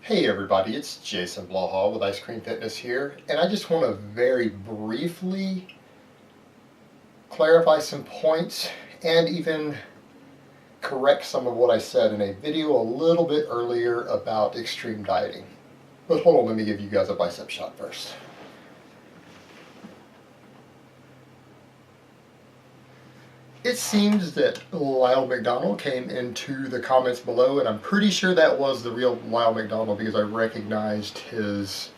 Hey everybody, it's Jason Blaha with Ice Cream Fitness here, and I just want to very briefly clarify some points and even correct some of what I said in a video a little bit earlier about extreme dieting. But hold on, let me give you guys a bicep shot first. It seems that Lyle McDonald came into the comments below, and I'm pretty sure that was the real Lyle McDonald because I recognized his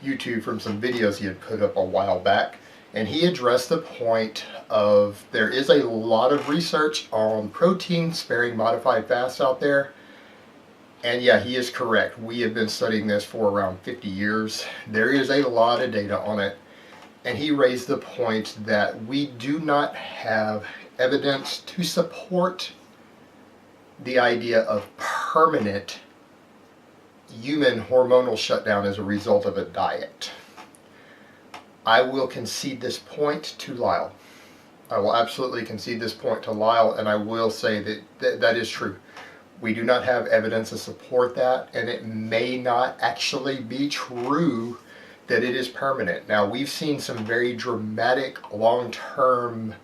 YouTube from some videos he had put up a while back. And he addressed the point of there is a lot of research on protein sparing modified fasts out there. And yeah, he is correct. We have been studying this for around 50 years. There is a lot of data on it. And he raised the point that we do not have evidence to support the idea of permanent human hormonal shutdown as a result of a diet. I will concede this point to Lyle. I will absolutely concede this point to Lyle, and I will say that that is true. We do not have evidence to support that, and it may not actually be true that it is permanent. Now, we've seen some very dramatic long-term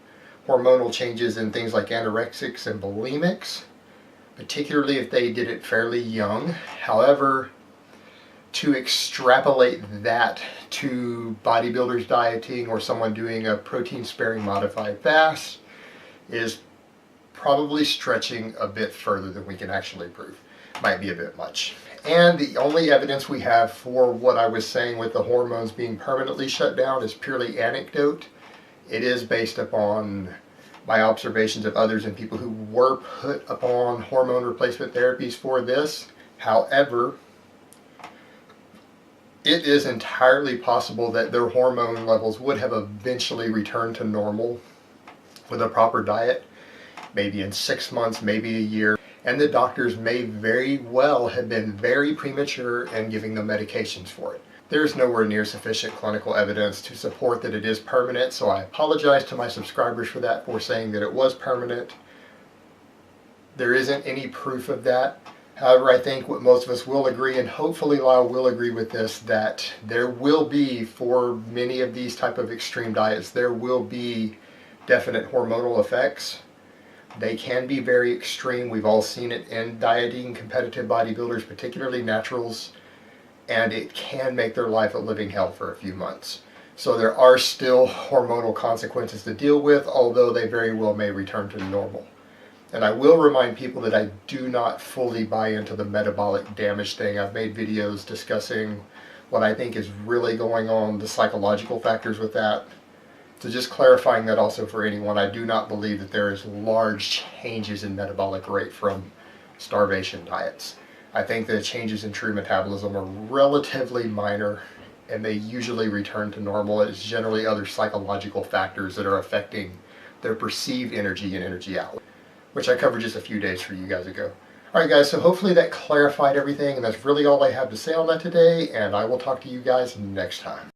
hormonal changes in things like anorexics and bulimics, particularly if they did it fairly young. However, to extrapolate that to bodybuilders dieting or someone doing a protein-sparing modified fast is probably stretching a bit further than we can actually prove. Might be a bit much. And the only evidence we have for what I was saying with the hormones being permanently shut down is purely anecdote. It is based upon my observations of others and people who were put upon hormone replacement therapies for this. However, it is entirely possible that their hormone levels would have eventually returned to normal with a proper diet, maybe in 6 months, maybe a year. And the doctors may very well have been very premature in giving them medications for it. There's nowhere near sufficient clinical evidence to support that it is permanent, so I apologize to my subscribers for that, for saying that it was permanent. There isn't any proof of that. However, I think what most of us will agree, and hopefully Lyle will agree with this, that there will be, for many of these type of extreme diets, there will be definite hormonal effects. They can be very extreme. We've all seen it in dieting competitive bodybuilders, particularly naturals, and it can make their life a living hell for a few months. So there are still hormonal consequences to deal with, although they very well may return to normal. And I will remind people that I do not fully buy into the metabolic damage thing. I've made videos discussing what I think is really going on, the psychological factors with that. So just clarifying that also for anyone, I do not believe that there is large changes in metabolic rate from starvation diets. I think the changes in true metabolism are relatively minor, and they usually return to normal. It's generally other psychological factors that are affecting their perceived energy and energy output, which I covered just a few days for you guys ago. Alright guys, so hopefully that clarified everything, and that's really all I have to say on that today, and I will talk to you guys next time.